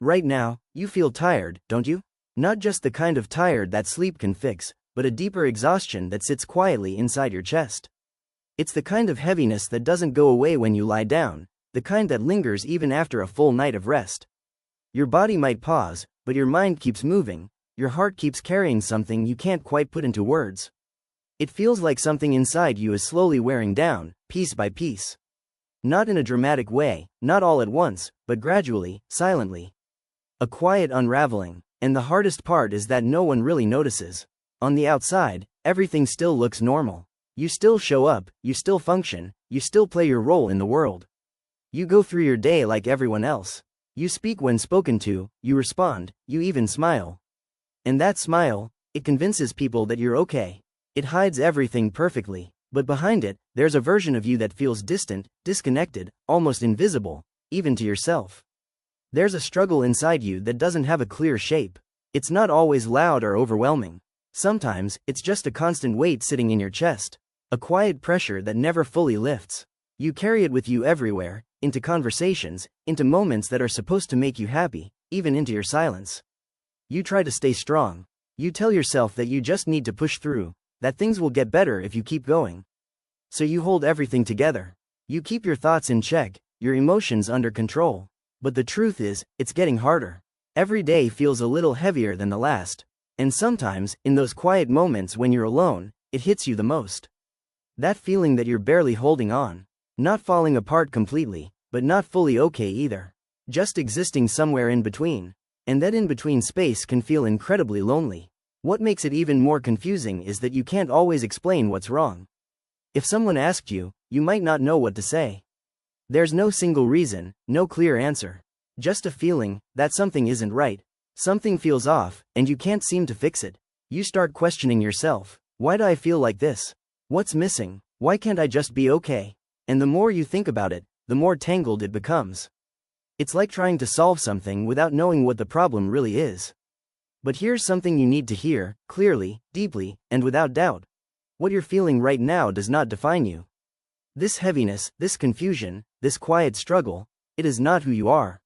Right now, you feel tired, don't you? Not just the kind of tired that sleep can fix, but a deeper exhaustion that sits quietly inside your chest. It's the kind of heaviness that doesn't go away when you lie down, the kind that lingers even after a full night of rest. Your body might pause, but your mind keeps moving, your heart keeps carrying something you can't quite put into words. It feels like something inside you is slowly wearing down, piece by piece. Not in a dramatic way, not all at once, but gradually, silently. A quiet unraveling, and the hardest part is that no one really notices. On the outside, everything still looks normal. You still show up, you still function, you still play your role in the world. You go through your day like everyone else. You speak when spoken to, you respond, you even smile. And that smile, it convinces people that you're okay. It hides everything perfectly, but behind it, there's a version of you that feels distant, disconnected, almost invisible, even to yourself. There's a struggle inside you that doesn't have a clear shape. It's not always loud or overwhelming. Sometimes, it's just a constant weight sitting in your chest. A quiet pressure that never fully lifts. You carry it with you everywhere, into conversations, into moments that are supposed to make you happy, even into your silence. You try to stay strong. You tell yourself that you just need to push through, that things will get better if you keep going. So you hold everything together. You keep your thoughts in check, your emotions under control. But the truth is, it's getting harder. Every day feels a little heavier than the last. And sometimes, in those quiet moments when you're alone, it hits you the most. That feeling that you're barely holding on. Not falling apart completely, but not fully okay either. Just existing somewhere in between. And that in-between space can feel incredibly lonely. What makes it even more confusing is that you can't always explain what's wrong. If someone asked you, you might not know what to say. There's no single reason, no clear answer. Just a feeling that something isn't right. Something feels off, and you can't seem to fix it. You start questioning yourself. Why do I feel like this? What's missing? Why can't I just be okay? And the more you think about it, the more tangled it becomes. It's like trying to solve something without knowing what the problem really is. But here's something you need to hear, clearly, deeply, and without doubt. What you're feeling right now does not define you. This heaviness, this confusion, this quiet struggle, it is not who you are.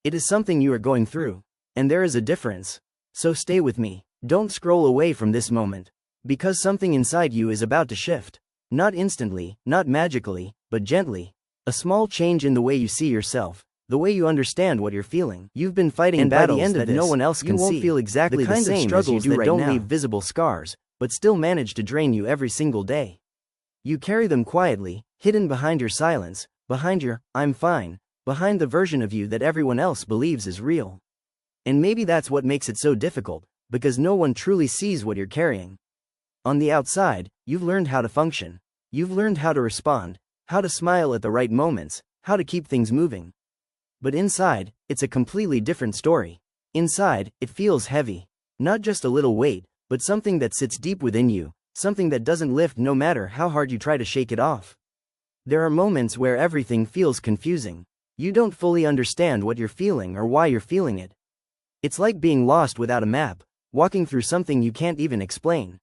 It is something you are going through. And there is a difference. So stay with me. Don't scroll away from this moment. Because something inside you is about to shift. Not instantly, not magically, but gently. A small change in the way you see yourself, the way you understand what you're feeling. You've been fighting battles that no one else can see. You won't feel exactly the same struggles that don't leave visible scars, but still manage to drain you every single day. You carry them quietly, hidden behind your silence, behind your, "I'm fine," behind the version of you that everyone else believes is real. And maybe that's what makes it so difficult, because no one truly sees what you're carrying. On the outside, you've learned how to function. You've learned how to respond, how to smile at the right moments, how to keep things moving. But inside, it's a completely different story. Inside, it feels heavy. Not just a little weight, but something that sits deep within you, something that doesn't lift no matter how hard you try to shake it off. There are moments where everything feels confusing. You don't fully understand what you're feeling or why you're feeling it. It's like being lost without a map, walking through something you can't even explain.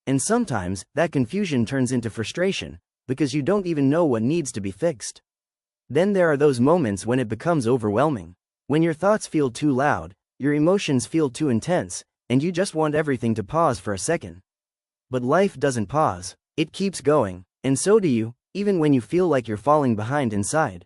And sometimes, that confusion turns into frustration, because you don't even know what needs to be fixed. Then there are those moments when it becomes overwhelming. When your thoughts feel too loud, your emotions feel too intense, and you just want everything to pause for a second. But life doesn't pause, it keeps going, and so do you, even when you feel like you're falling behind inside.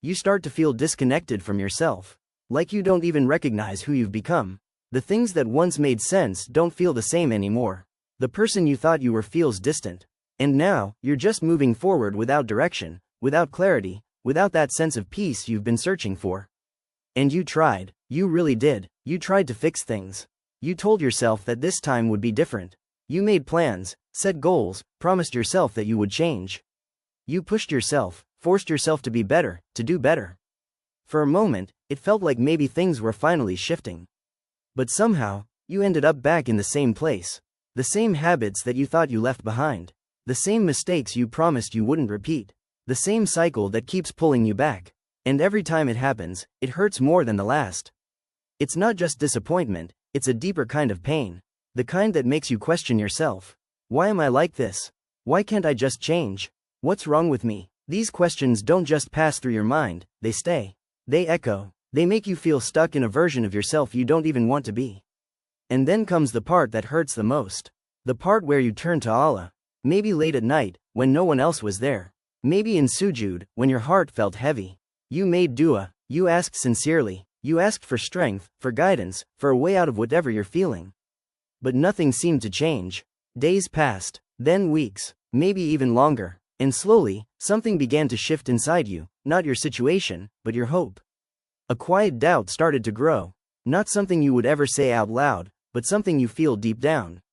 You start to feel disconnected from yourself. Like you don't even recognize who you've become. The things that once made sense don't feel the same anymore. The person you thought you were feels distant. And now, you're just moving forward without direction, without clarity, without that sense of peace you've been searching for. And you tried. You really did. You tried to fix things. You told yourself that this time would be different. You made plans, set goals, promised yourself that you would change. You pushed yourself, forced yourself to be better, to do better. For a moment, it felt like maybe things were finally shifting. But somehow, you ended up back in the same place. The same habits that you thought you left behind. The same mistakes you promised you wouldn't repeat. The same cycle that keeps pulling you back. And every time it happens, it hurts more than the last. It's not just disappointment, it's a deeper kind of pain. The kind that makes you question yourself. Why am I like this? Why can't I just change? What's wrong with me? These questions don't just pass through your mind, they stay. They echo. They make you feel stuck in a version of yourself you don't even want to be. And then comes the part that hurts the most. The part where you turn to Allah. Maybe late at night, when no one else was there. Maybe in sujud, when your heart felt heavy. You made dua, you asked sincerely, you asked for strength, for guidance, for a way out of whatever you're feeling. But nothing seemed to change. Days passed, then weeks, maybe even longer, and slowly, something began to shift inside you, not your situation, but your hope. A quiet doubt started to grow, not something you would ever say out loud, but something you feel deep down.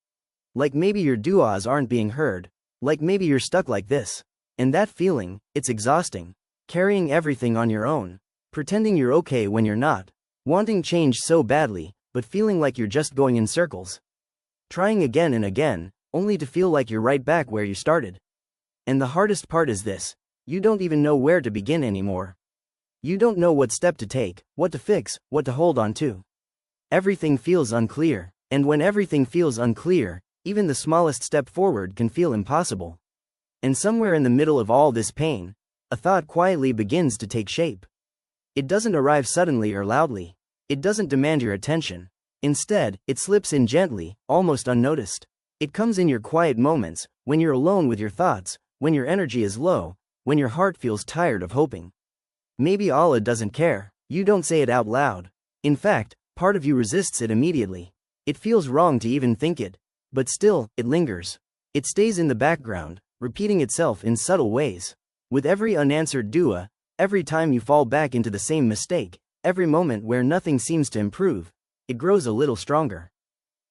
Like maybe your du'as aren't being heard, like maybe you're stuck like this. And that feeling, it's exhausting. Carrying everything on your own, pretending you're okay when you're not, wanting change so badly, but feeling like you're just going in circles. Trying again and again, only to feel like you're right back where you started. And the hardest part is this: you don't even know where to begin anymore. You don't know what step to take, what to fix, what to hold on to. Everything feels unclear, and when everything feels unclear, even the smallest step forward can feel impossible. And somewhere in the middle of all this pain, a thought quietly begins to take shape. It doesn't arrive suddenly or loudly. It doesn't demand your attention. Instead, it slips in gently, almost unnoticed. It comes in your quiet moments, when you're alone with your thoughts, when your energy is low, when your heart feels tired of hoping. Maybe Allah doesn't care. You don't say it out loud. In fact, part of you resists it immediately. It feels wrong to even think it. But still, it lingers. It stays in the background, repeating itself in subtle ways. With every unanswered dua, every time you fall back into the same mistake, every moment where nothing seems to improve, it grows a little stronger.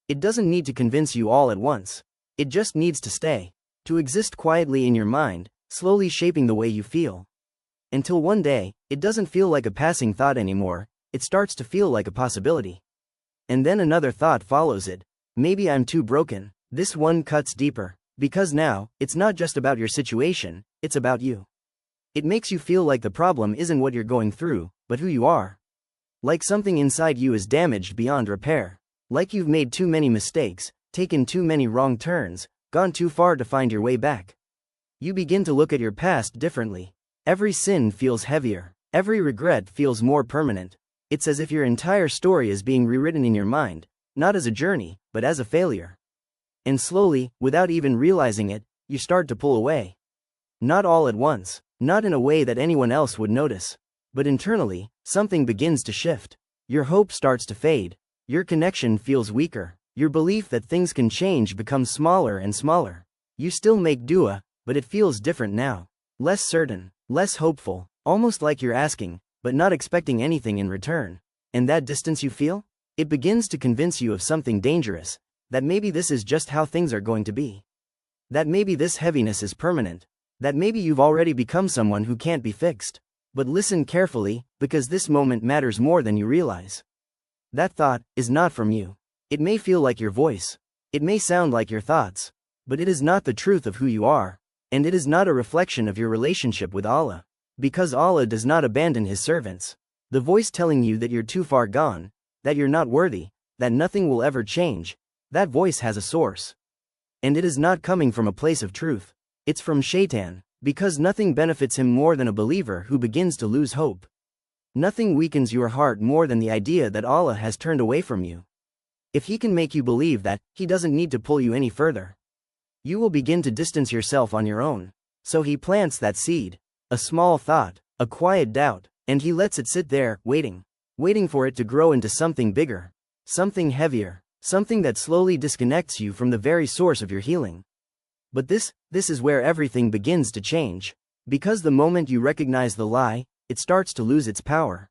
It doesn't need to convince you all at once. It just needs to stay, to exist quietly in your mind, slowly shaping the way you feel. Until one day, it doesn't feel like a passing thought anymore, it starts to feel like a possibility. And then another thought follows it. Maybe I'm too broken. This one cuts deeper. Because now, it's not just about your situation, it's about you. It makes you feel like the problem isn't what you're going through, but who you are. Like something inside you is damaged beyond repair. Like you've made too many mistakes, taken too many wrong turns, gone too far to find your way back. You begin to look at your past differently. Every sin feels heavier. Every regret feels more permanent. It's as if your entire story is being rewritten in your mind, not as a journey, but as a failure. And slowly, without even realizing it, you start to pull away. Not all at once, not in a way that anyone else would notice. But internally, something begins to shift. Your hope starts to fade. Your connection feels weaker. Your belief that things can change becomes smaller and smaller. You still make dua, but it feels different now. Less certain, less hopeful, almost like you're asking, but not expecting anything in return. And that distance you feel? It begins to convince you of something dangerous. That maybe this is just how things are going to be. That maybe this heaviness is permanent. That maybe you've already become someone who can't be fixed. But listen carefully, because this moment matters more than you realize. That thought is not from you. It may feel like your voice. It may sound like your thoughts. But it is not the truth of who you are. And it is not a reflection of your relationship with Allah. Because Allah does not abandon His servants. The voice telling you that you're too far gone, that you're not worthy, that nothing will ever change, that voice has a source. And it is not coming from a place of truth. It's from Shaitan, because nothing benefits him more than a believer who begins to lose hope. Nothing weakens your heart more than the idea that Allah has turned away from you. If He can make you believe that, He doesn't need to pull you any further. You will begin to distance yourself on your own. So He plants that seed, a small thought, a quiet doubt, and He lets it sit there, waiting for it to grow into something bigger, something heavier. Something that slowly disconnects you from the very source of your healing. But this is where everything begins to change. Because the moment you recognize the lie, it starts to lose its power.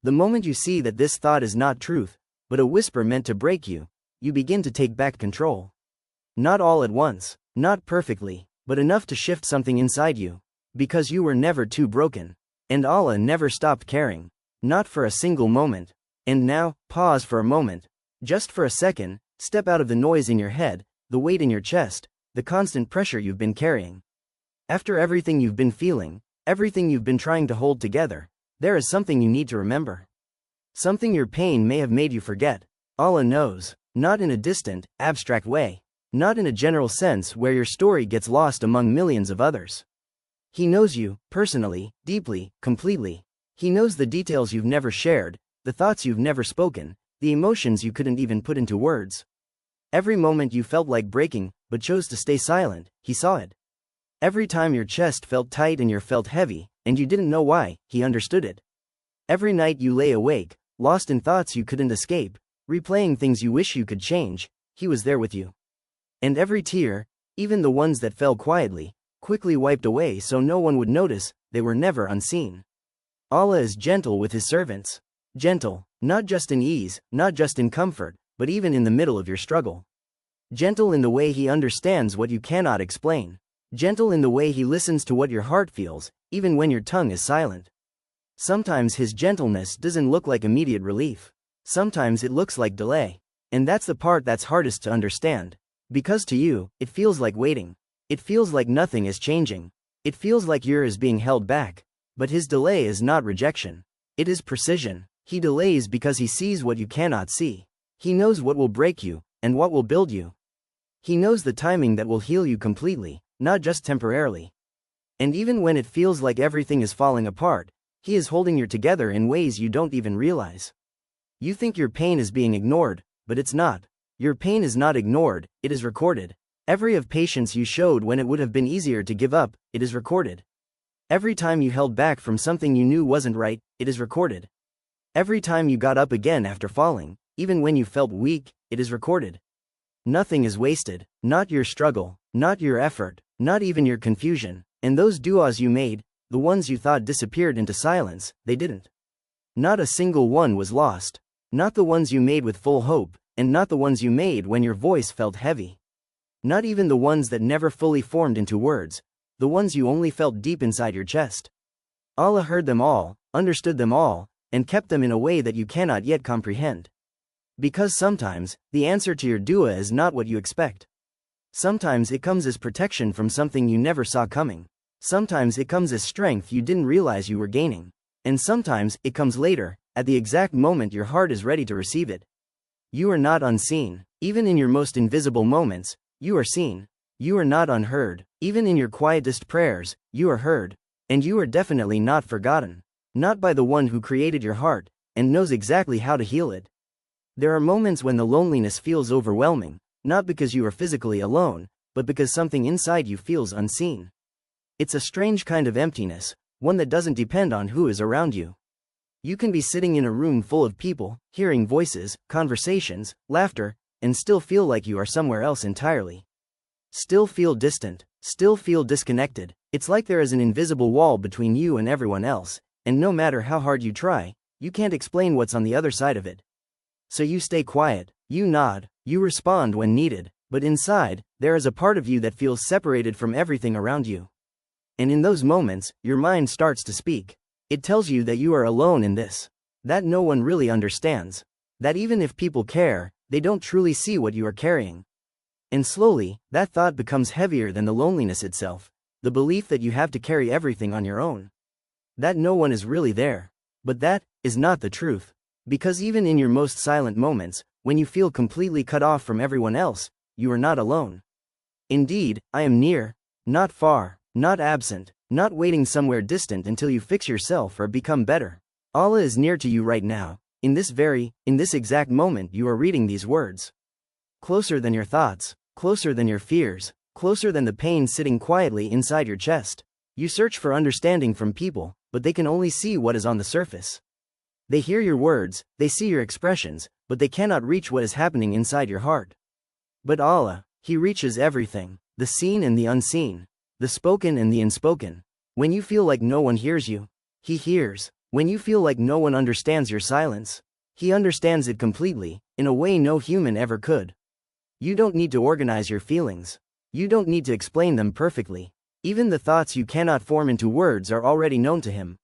The moment you see that this thought is not truth, but a whisper meant to break you, you begin to take back control. Not all at once, not perfectly, but enough to shift something inside you. Because you were never too broken. And Allah never stopped caring. Not for a single moment. And now, pause for a moment. Just for a second, step out of the noise in your head, the weight in your chest, the constant pressure you've been carrying. After everything you've been feeling, everything you've been trying to hold together, there is something you need to remember. Something your pain may have made you forget. Allah knows, not in a distant, abstract way, not in a general sense where your story gets lost among millions of others. He knows you, personally, deeply, completely. He knows the details you've never shared, the thoughts you've never spoken, the emotions you couldn't even put into words. Every moment you felt like breaking, but chose to stay silent, he saw it. Every time your chest felt tight and you felt heavy, and you didn't know why, he understood it. Every night you lay awake, lost in thoughts you couldn't escape, replaying things you wish you could change, he was there with you. And every tear, even the ones that fell quietly, quickly wiped away so no one would notice, they were never unseen. Allah is gentle with his servants. Gentle, not just in ease, not just in comfort, but even in the middle of your struggle. Gentle in the way he understands what you cannot explain. Gentle in the way he listens to what your heart feels, even when your tongue is silent. Sometimes his gentleness doesn't look like immediate relief. Sometimes it looks like delay. And that's the part that's hardest to understand. Because to you, it feels like waiting. It feels like nothing is changing. It feels like you're being held back. But his delay is not rejection. It is precision. He delays because he sees what you cannot see. He knows what will break you, and what will build you. He knows the timing that will heal you completely, not just temporarily. And even when it feels like everything is falling apart, he is holding you together in ways you don't even realize. You think your pain is being ignored, but it's not. Your pain is not ignored, it is recorded. Every of patience you showed when it would have been easier to give up, it is recorded. Every time you held back from something you knew wasn't right, it is recorded. Every time you got up again after falling, even when you felt weak, it is recorded. Nothing is wasted, not your struggle, not your effort, not even your confusion, and those du'as you made, the ones you thought disappeared into silence, they didn't. Not a single one was lost. Not the ones you made with full hope, and not the ones you made when your voice felt heavy. Not even the ones that never fully formed into words, the ones you only felt deep inside your chest. Allah heard them all, understood them all, and kept them in a way that you cannot yet comprehend. Because sometimes, the answer to your dua is not what you expect. Sometimes it comes as protection from something you never saw coming. Sometimes it comes as strength you didn't realize you were gaining. And sometimes it comes later, at the exact moment your heart is ready to receive it. You are not unseen. Even in your most invisible moments, you are seen. You are not unheard. Even in your quietest prayers, you are heard. And you are definitely not forgotten. Not by the one who created your heart, and knows exactly how to heal it. There are moments when the loneliness feels overwhelming, not because you are physically alone, but because something inside you feels unseen. It's a strange kind of emptiness, one that doesn't depend on who is around you. You can be sitting in a room full of people, hearing voices, conversations, laughter, and still feel like you are somewhere else entirely. Still feel distant, still feel disconnected. It's like there is an invisible wall between you and everyone else, and no matter how hard you try, you can't explain what's on the other side of it. So you stay quiet, you nod, you respond when needed, but inside, there is a part of you that feels separated from everything around you. And in those moments, your mind starts to speak. It tells you that you are alone in this. That no one really understands. That even if people care, they don't truly see what you are carrying. And slowly, that thought becomes heavier than the loneliness itself. The belief that you have to carry everything on your own. That no one is really there. But that is not the truth. Because even in your most silent moments, when you feel completely cut off from everyone else, you are not alone. Indeed, I am near, not far, not absent, not waiting somewhere distant until you fix yourself or become better. Allah is near to you right now, in this exact moment you are reading these words. Closer than your thoughts, closer than your fears, closer than the pain sitting quietly inside your chest. You search for understanding from people, but they can only see what is on the surface. They hear your words, they see your expressions, but they cannot reach what is happening inside your heart. But Allah, He reaches everything, the seen and the unseen, the spoken and the unspoken. When you feel like no one hears you, He hears. When you feel like no one understands your silence, He understands it completely, in a way no human ever could. You don't need to organize your feelings. You don't need to explain them perfectly. Even the thoughts you cannot form into words are already known to Him.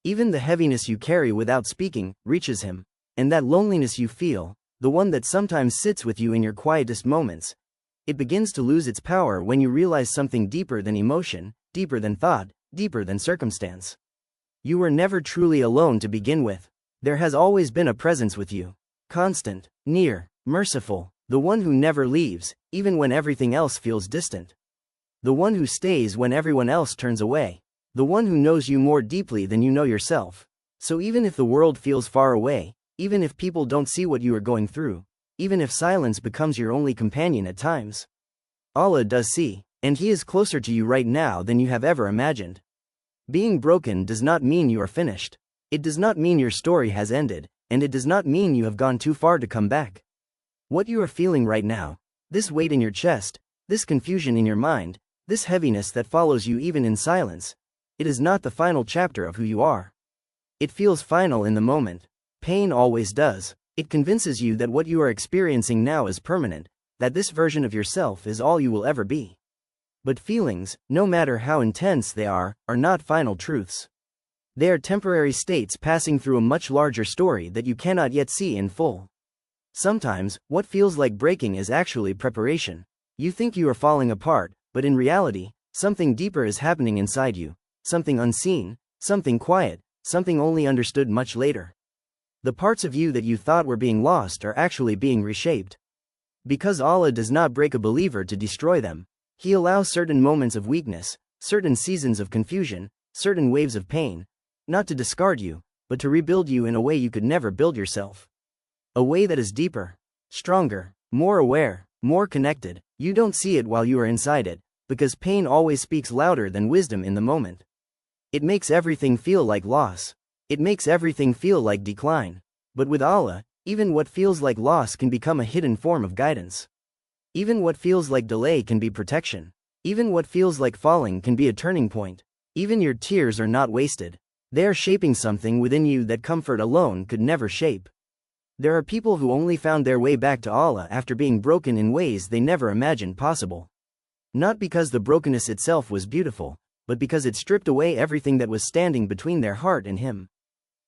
Even the heaviness you carry without speaking reaches Him. And that loneliness you feel, the one that sometimes sits with you in your quietest moments, it begins to lose its power when you realize something deeper than emotion, deeper than thought, deeper than circumstance. You were never truly alone to begin with. There has always been a presence with you. Constant, near, merciful, the one who never leaves, even when everything else feels distant. The one who stays when everyone else turns away. The one who knows you more deeply than you know yourself. So even if the world feels far away, even if people don't see what you are going through, even if silence becomes your only companion at times, Allah does see, and He is closer to you right now than you have ever imagined. Being broken does not mean you are finished. It does not mean your story has ended, and it does not mean you have gone too far to come back. What you are feeling right now, this weight in your chest, this confusion in your mind, this heaviness that follows you even in silence, it is not the final chapter of who you are. It feels final in the moment. Pain always does. It convinces you that what you are experiencing now is permanent, that this version of yourself is all you will ever be. But feelings, no matter how intense they are not final truths. They are temporary states passing through a much larger story that you cannot yet see in full. Sometimes, what feels like breaking is actually preparation. You think you are falling apart, but in reality, something deeper is happening inside you, something unseen, something quiet, something only understood much later. The parts of you that you thought were being lost are actually being reshaped. Because Allah does not break a believer to destroy them, He allows certain moments of weakness, certain seasons of confusion, certain waves of pain, not to discard you, but to rebuild you in a way you could never build yourself. A way that is deeper, stronger, more aware, more connected. You don't see it while you are inside it, because pain always speaks louder than wisdom in the moment. It makes everything feel like loss. It makes everything feel like decline. But with Allah, even what feels like loss can become a hidden form of guidance. Even what feels like delay can be protection. Even what feels like falling can be a turning point. Even your tears are not wasted. They are shaping something within you that comfort alone could never shape. There are people who only found their way back to Allah after being broken in ways they never imagined possible. Not because the brokenness itself was beautiful, but because it stripped away everything that was standing between their heart and Him.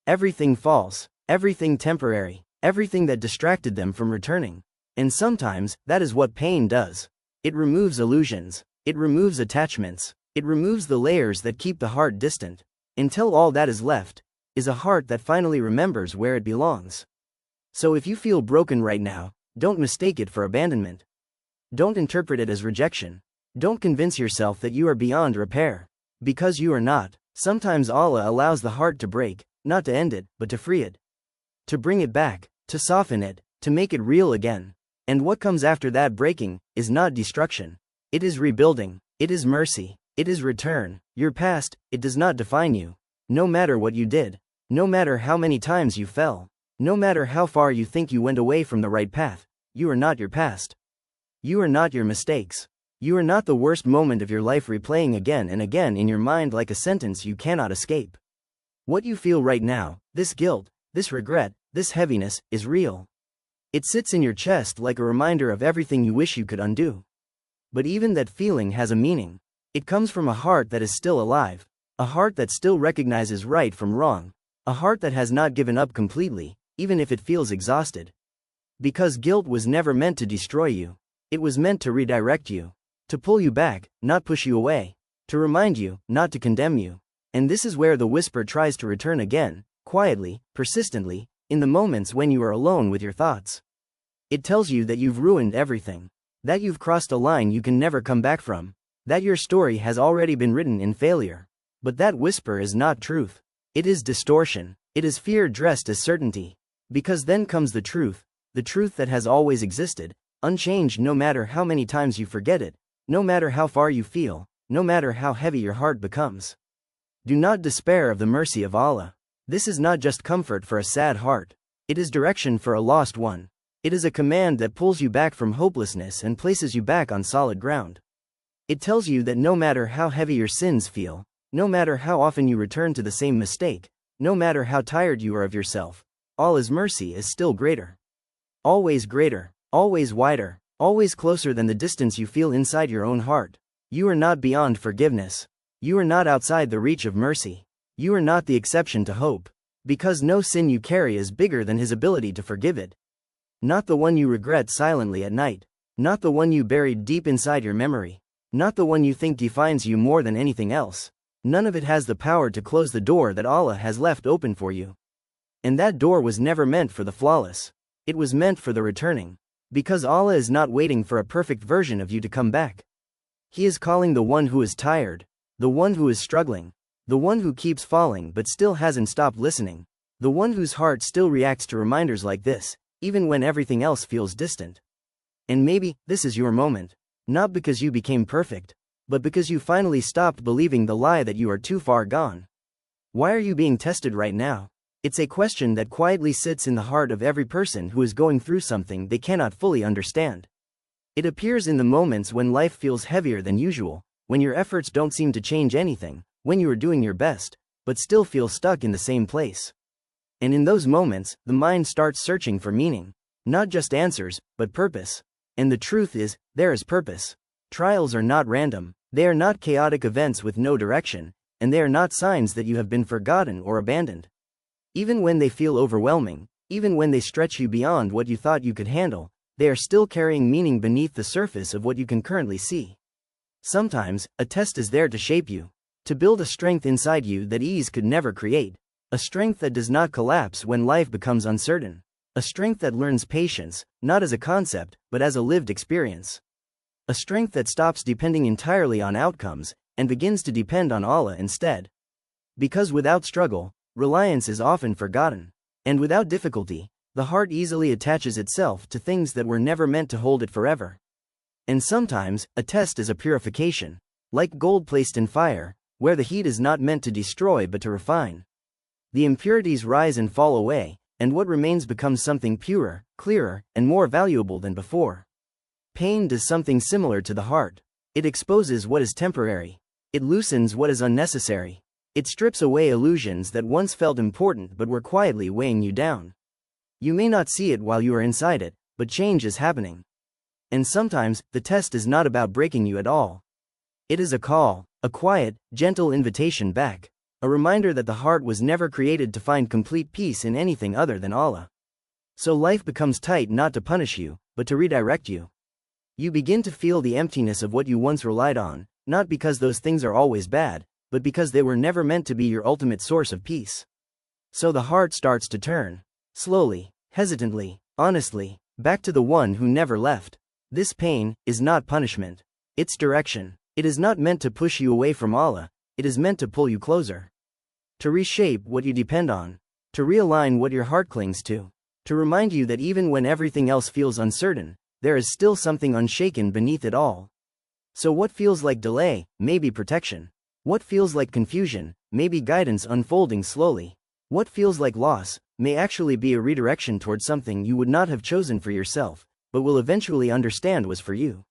Everything false, everything temporary, everything that distracted them from returning. And sometimes, that is what pain does. It removes illusions. It removes attachments. It removes the layers that keep the heart distant. Until all that is left is a heart that finally remembers where it belongs. So if you feel broken right now, don't mistake it for abandonment. Don't interpret it as rejection. Don't convince yourself that you are beyond repair. Because you are not. Sometimes Allah allows the heart to break, not to end it, but to free it. To bring it back, to soften it, to make it real again. And what comes after that breaking is not destruction. It is rebuilding. It is mercy. It is return. Your past, it does not define you. No matter what you did. No matter how many times you fell. No matter how far you think you went away from the right path, you are not your past. You are not your mistakes. You are not the worst moment of your life replaying again and again in your mind like a sentence you cannot escape. What you feel right now, this guilt, this regret, this heaviness, is real. It sits in your chest like a reminder of everything you wish you could undo. But even that feeling has a meaning. It comes from a heart that is still alive, a heart that still recognizes right from wrong, a heart that has not given up completely, even if it feels exhausted. Because guilt was never meant to destroy you. It was meant to redirect you. To pull you back, not push you away. To remind you, not to condemn you. And this is where the whisper tries to return again, quietly, persistently, in the moments when you are alone with your thoughts. It tells you that you've ruined everything. That you've crossed a line you can never come back from. That your story has already been written in failure. But that whisper is not truth. It is distortion. It is fear dressed as certainty. Because then comes the truth that has always existed, unchanged no matter how many times you forget it, no matter how far you feel, no matter how heavy your heart becomes. Do not despair of the mercy of Allah. This is not just comfort for a sad heart. It is direction for a lost one. It is a command that pulls you back from hopelessness and places you back on solid ground. It tells you that no matter how heavy your sins feel, no matter how often you return to the same mistake, no matter how tired you are of yourself, Allah's mercy is still greater. Always greater, always wider, always closer than the distance you feel inside your own heart. You are not beyond forgiveness. You are not outside the reach of mercy. You are not the exception to hope. Because no sin you carry is bigger than His ability to forgive it. Not the one you regret silently at night. Not the one you buried deep inside your memory. Not the one you think defines you more than anything else. None of it has the power to close the door that Allah has left open for you. And that door was never meant for the flawless. It was meant for the returning. Because Allah is not waiting for a perfect version of you to come back. He is calling the one who is tired, the one who is struggling, The one who keeps falling but still hasn't stopped listening. The one whose heart still reacts to reminders like this, even when everything else feels distant. And maybe this is your moment. Not because you became perfect, but because you finally stopped believing the lie that you are too far gone. Why are you being tested right now? It's a question that quietly sits in the heart of every person who is going through something they cannot fully understand. It appears in the moments when life feels heavier than usual, when your efforts don't seem to change anything, when you are doing your best, but still feel stuck in the same place. And in those moments, the mind starts searching for meaning. Not just answers, but purpose. And the truth is, there is purpose. Trials are not random, they are not chaotic events with no direction, and they are not signs that you have been forgotten or abandoned. Even when they feel overwhelming, even when they stretch you beyond what you thought you could handle, they are still carrying meaning beneath the surface of what you can currently see. Sometimes, a test is there to shape you, to build a strength inside you that ease could never create, a strength that does not collapse when life becomes uncertain, a strength that learns patience, not as a concept, but as a lived experience. A strength that stops depending entirely on outcomes, and begins to depend on Allah instead. Because without struggle, reliance is often forgotten. And without difficulty, the heart easily attaches itself to things that were never meant to hold it forever. And sometimes, a test is a purification. Like gold placed in fire, where the heat is not meant to destroy but to refine. The impurities rise and fall away, and what remains becomes something purer, clearer, and more valuable than before. Pain does something similar to the heart. It exposes what is temporary. It loosens what is unnecessary. It strips away illusions that once felt important but were quietly weighing you down. You may not see it while you are inside it, but change is happening. And sometimes, the test is not about breaking you at all. It is a call, a quiet, gentle invitation back, a reminder that the heart was never created to find complete peace in anything other than Allah. So life becomes tight not to punish you, but to redirect you. You begin to feel the emptiness of what you once relied on, not because those things are always bad, but because they were never meant to be your ultimate source of peace. So the heart starts to turn, slowly, hesitantly, honestly, back to the one who never left. This pain is not punishment. It's direction. It is not meant to push you away from Allah, it is meant to pull you closer. To reshape what you depend on. To realign what your heart clings to. To remind you that even when everything else feels uncertain, there is still something unshaken beneath it all. So what feels like delay, may be protection. What feels like confusion, may be guidance unfolding slowly. What feels like loss, may actually be a redirection toward something you would not have chosen for yourself, but will eventually understand was for you.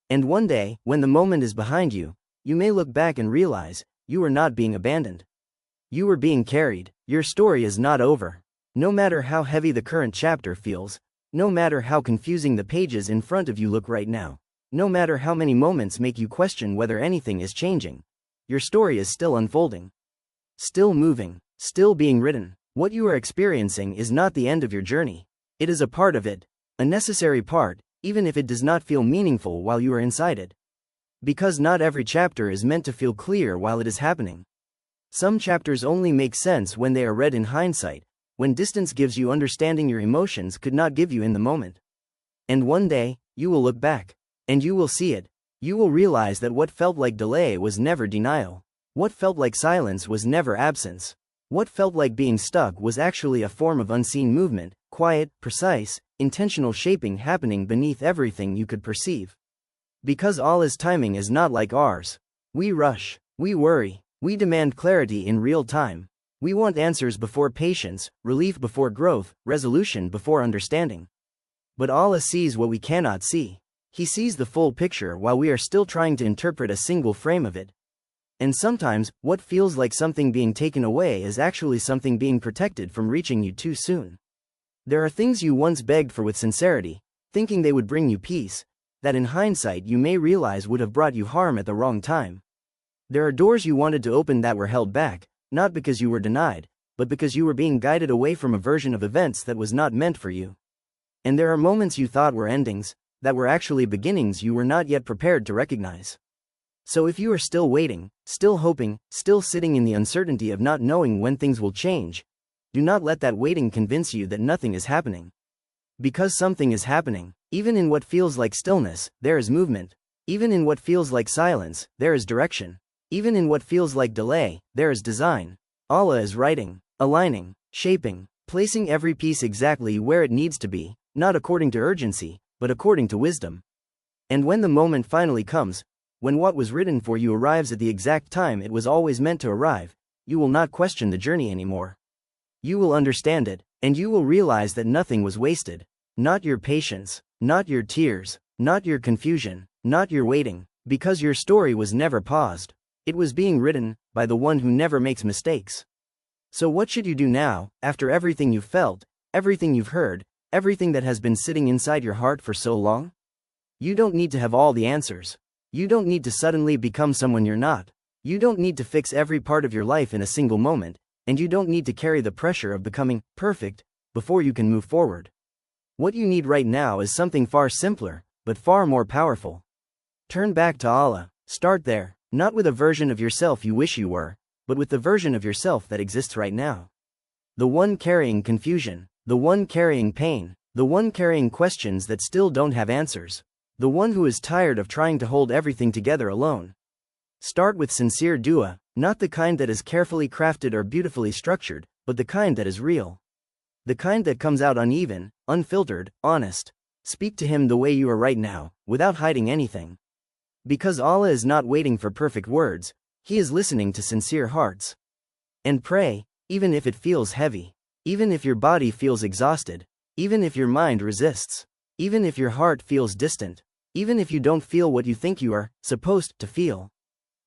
And one day, when the moment is behind you, you may look back and realize, you were not being abandoned. You were being carried. Your story is not over. No matter how heavy the current chapter feels, no matter how confusing the pages in front of you look right now, no matter how many moments make you question whether anything is changing, your story is still unfolding. Still moving, still being written. What you are experiencing is not the end of your journey. It is a part of it, a necessary part, even if it does not feel meaningful while you are inside it. Because not every chapter is meant to feel clear while it is happening. Some chapters only make sense when they are read in hindsight, when distance gives you understanding your emotions could not give you in the moment. And one day, you will look back, and you will see it. You will realize that what felt like delay was never denial. What felt like silence was never absence. What felt like being stuck was actually a form of unseen movement, quiet, precise, intentional shaping happening beneath everything you could perceive. Because Allah's timing is not like ours. We rush, we worry, we demand clarity in real time. We want answers before patience, relief before growth, resolution before understanding. But Allah sees what we cannot see. He sees the full picture while we are still trying to interpret a single frame of it. And sometimes, what feels like something being taken away is actually something being protected from reaching you too soon. There are things you once begged for with sincerity, thinking they would bring you peace, that in hindsight you may realize would have brought you harm at the wrong time. There are doors you wanted to open that were held back, not because you were denied, but because you were being guided away from a version of events that was not meant for you. And there are moments you thought were endings, that were actually beginnings you were not yet prepared to recognize. So if you are still waiting, still hoping, still sitting in the uncertainty of not knowing when things will change, do not let that waiting convince you that nothing is happening. Because something is happening. Even in what feels like stillness, there is movement. Even in what feels like silence, there is direction. Even in what feels like delay, there is design. Allah is writing, aligning, shaping, placing every piece exactly where it needs to be, not according to urgency, but according to wisdom. And when the moment finally comes, when what was written for you arrives at the exact time it was always meant to arrive, you will not question the journey anymore. You will understand it, and you will realize that nothing was wasted. Not your patience, not your tears, not your confusion, not your waiting, because your story was never paused. It was being written by the one who never makes mistakes. So what should you do now, after everything you've felt, everything you've heard, everything that has been sitting inside your heart for so long? You don't need to have all the answers. You don't need to suddenly become someone you're not. You don't need to fix every part of your life in a single moment, and you don't need to carry the pressure of becoming perfect before you can move forward. What you need right now is something far simpler, but far more powerful. Turn back to Allah. Start there, not with a version of yourself you wish you were, but with the version of yourself that exists right now. The one carrying confusion, the one carrying pain, the one carrying questions that still don't have answers, the one who is tired of trying to hold everything together alone. Start with sincere dua, not the kind that is carefully crafted or beautifully structured, but the kind that is real. The kind that comes out uneven, unfiltered, honest. Speak to Him the way you are right now, without hiding anything. Because Allah is not waiting for perfect words, He is listening to sincere hearts. And pray, even if it feels heavy, even if your body feels exhausted, even if your mind resists, even if your heart feels distant, even if you don't feel what you think you are supposed to feel.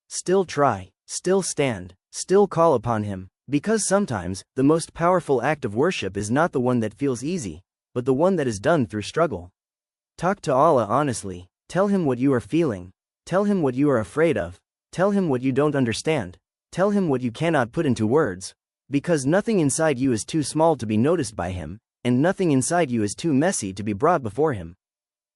Still try, still stand, still call upon Him, because sometimes the most powerful act of worship is not the one that feels easy, but the one that is done through struggle. Talk to Allah honestly, tell Him what you are feeling, tell Him what you are afraid of, tell Him what you don't understand, tell Him what you cannot put into words, because nothing inside you is too small to be noticed by Him, and nothing inside you is too messy to be brought before Him.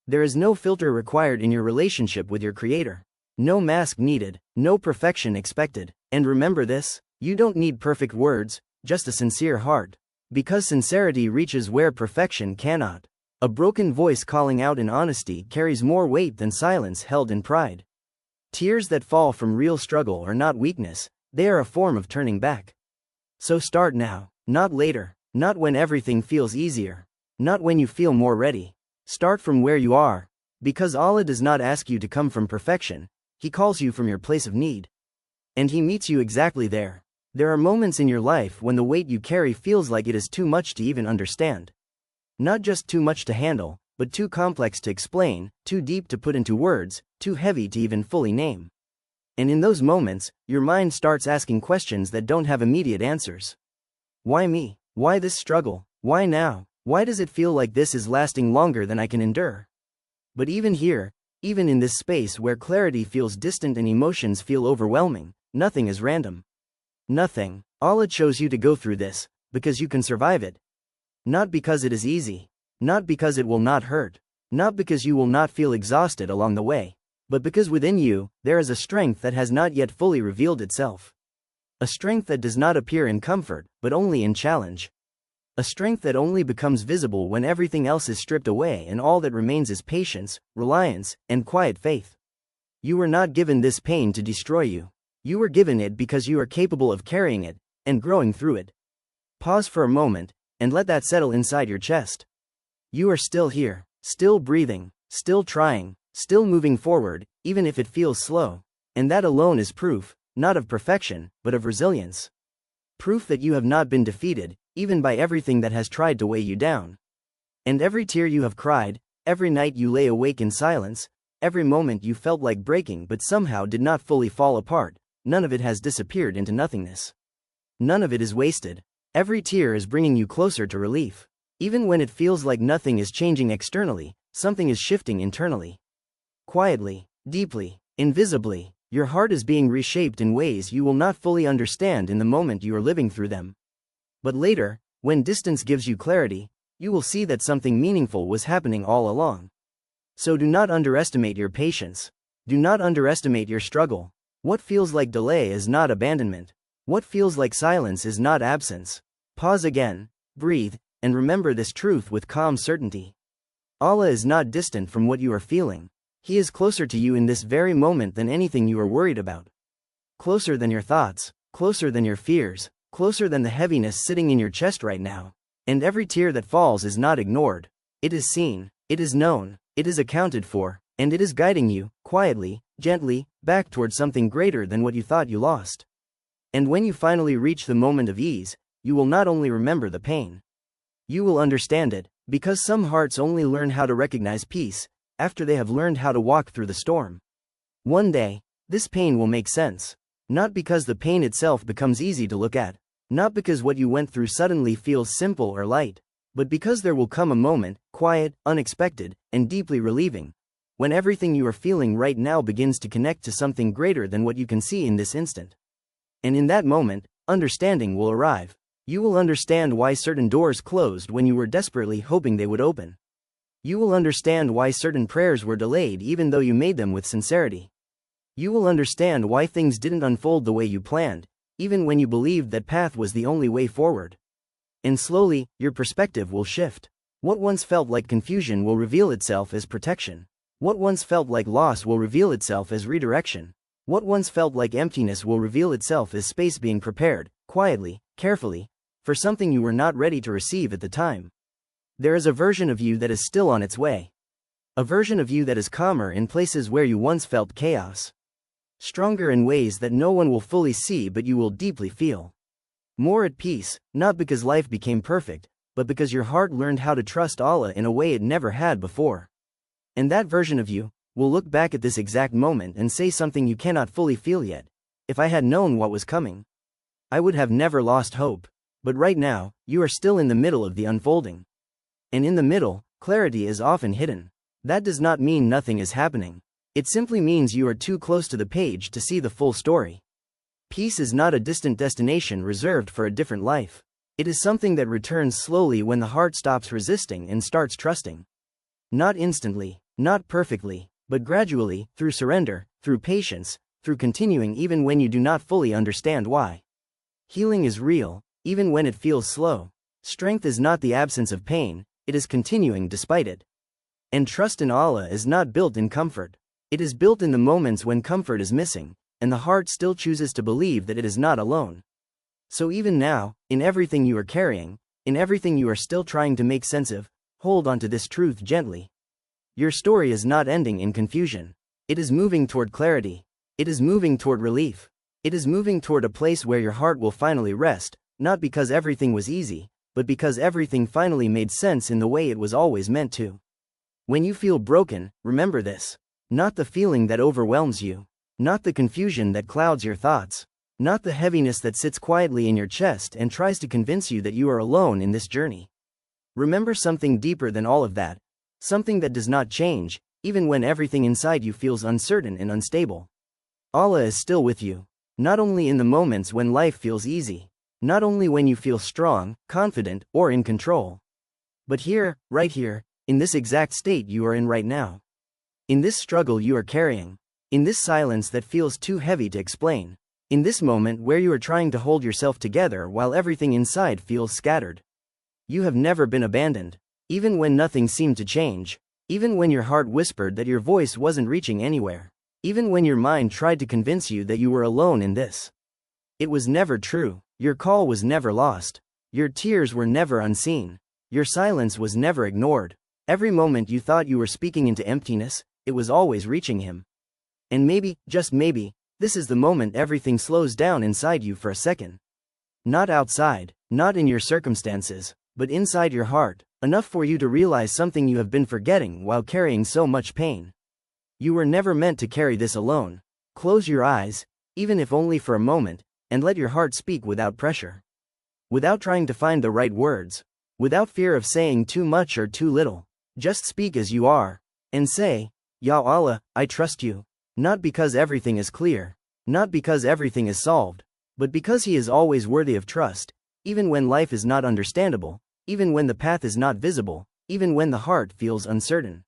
There is no filter required in your relationship with your Creator. No mask needed, no perfection expected, and remember this, you don't need perfect words, just a sincere heart. Because sincerity reaches where perfection cannot. A broken voice calling out in honesty carries more weight than silence held in pride. Tears that fall from real struggle are not weakness, they are a form of turning back. So start now, not later, not when everything feels easier, not when you feel more ready. Start from where you are, because Allah does not ask you to come from perfection. He calls you from your place of need. And He meets you exactly there. There are moments in your life when the weight you carry feels like it is too much to even understand. Not just too much to handle, but too complex to explain, too deep to put into words, too heavy to even fully name. And in those moments, your mind starts asking questions that don't have immediate answers. Why me? Why this struggle? Why now? Why does it feel like this is lasting longer than I can endure? But even here, even in this space where clarity feels distant and emotions feel overwhelming, nothing is random. Nothing. Allah chose you to go through this, because you can survive it. Not because it is easy. Not because it will not hurt. Not because you will not feel exhausted along the way. But because within you, there is a strength that has not yet fully revealed itself. A strength that does not appear in comfort, but only in challenge. A strength that only becomes visible when everything else is stripped away and all that remains is patience, reliance, and quiet faith. You were not given this pain to destroy you. You were given it because you are capable of carrying it, and growing through it. Pause for a moment, and let that settle inside your chest. You are still here, still breathing, still trying, still moving forward, even if it feels slow. And that alone is proof, not of perfection, but of resilience. Proof that you have not been defeated, even by everything that has tried to weigh you down. And every tear you have cried, every night you lay awake in silence, every moment you felt like breaking but somehow did not fully fall apart, none of it has disappeared into nothingness. None of it is wasted. Every tear is bringing you closer to relief. Even when it feels like nothing is changing externally, something is shifting internally. Quietly, deeply, invisibly, your heart is being reshaped in ways you will not fully understand in the moment you are living through them. But later, when distance gives you clarity, you will see that something meaningful was happening all along. So do not underestimate your patience. Do not underestimate your struggle. What feels like delay is not abandonment. What feels like silence is not absence. Pause again, breathe, and remember this truth with calm certainty. Allah is not distant from what you are feeling. He is closer to you in this very moment than anything you are worried about. closer than your thoughts, closer than your fears, closer than the heaviness sitting in your chest right now. And every tear that falls is not ignored. It is seen, it is known, it is accounted for, and it is guiding you, quietly, gently, back towards something greater than what you thought you lost. And when you finally reach the moment of ease, you will not only remember the pain, you will understand it, because some hearts only learn how to recognize peace after they have learned how to walk through the storm. One day, this pain will make sense. Not because the pain itself becomes easy to look at, not because what you went through suddenly feels simple or light, but because there will come a moment, quiet, unexpected, and deeply relieving, when everything you are feeling right now begins to connect to something greater than what you can see in this instant. And in that moment, understanding will arrive. You will understand why certain doors closed when you were desperately hoping they would open. You will understand why certain prayers were delayed even though you made them with sincerity. You will understand why things didn't unfold the way you planned, even when you believed that path was the only way forward. And slowly, your perspective will shift. What once felt like confusion will reveal itself as protection. What once felt like loss will reveal itself as redirection. What once felt like emptiness will reveal itself as space being prepared, quietly, carefully, for something you were not ready to receive at the time. There is a version of you that is still on its way. A version of you that is calmer in places where you once felt chaos. Stronger in ways that no one will fully see but you will deeply feel. More at peace, not because life became perfect, but because your heart learned how to trust Allah in a way it never had before. And that version of you will look back at this exact moment and say something you cannot fully feel yet. If I had known what was coming, I would have never lost hope. But right now, you are still in the middle of the unfolding. And in the middle, clarity is often hidden. That does not mean nothing is happening. It simply means you are too close to the page to see the full story. Peace is not a distant destination reserved for a different life. It is something that returns slowly when the heart stops resisting and starts trusting. Not instantly, not perfectly, but gradually, through surrender, through patience, through continuing even when you do not fully understand why. Healing is real, even when it feels slow. Strength is not the absence of pain, it is continuing despite it. And trust in Allah is not built in comfort. It is built in the moments when comfort is missing, and the heart still chooses to believe that it is not alone. So even now, in everything you are carrying, in everything you are still trying to make sense of, hold on to this truth gently. Your story is not ending in confusion. It is moving toward clarity. It is moving toward relief. It is moving toward a place where your heart will finally rest, not because everything was easy, but because everything finally made sense in the way it was always meant to. When you feel broken, remember this. Not the feeling that overwhelms you. Not the confusion that clouds your thoughts. Not the heaviness that sits quietly in your chest and tries to convince you that you are alone in this journey. Remember something deeper than all of that. Something that does not change, even when everything inside you feels uncertain and unstable. Allah is still with you. Not only in the moments when life feels easy. Not only when you feel strong, confident, or in control. But here, right here, in this exact state you are in right now. In this struggle you are carrying. In this silence that feels too heavy to explain. In this moment where you are trying to hold yourself together while everything inside feels scattered. You have never been abandoned. Even when nothing seemed to change. Even when your heart whispered that your voice wasn't reaching anywhere. Even when your mind tried to convince you that you were alone in this. It was never true. Your call was never lost. Your tears were never unseen. Your silence was never ignored. Every moment you thought you were speaking into emptiness, it was always reaching Him. And maybe, just maybe, this is the moment everything slows down inside you for a second. Not outside, not in your circumstances, but inside your heart, enough for you to realize something you have been forgetting while carrying so much pain. You were never meant to carry this alone. Close your eyes, even if only for a moment, and let your heart speak without pressure. Without trying to find the right words. Without fear of saying too much or too little. Just speak as you are. And say, Ya Allah, I trust you. Not because everything is clear. Not because everything is solved. But because He is always worthy of trust. Even when life is not understandable. Even when the path is not visible. Even when the heart feels uncertain.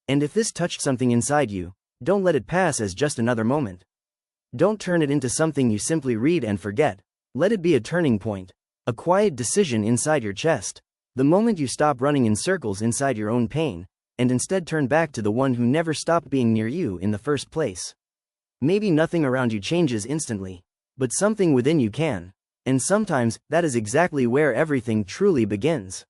And if this touched something inside you, don't let it pass as just another moment. Don't turn it into something you simply read and forget. Let it be a turning point. A quiet decision inside your chest. The moment you stop running in circles inside your own pain, and instead turn back to the one who never stopped being near you in the first place. Maybe nothing around you changes instantly, but something within you can. And sometimes, that is exactly where everything truly begins.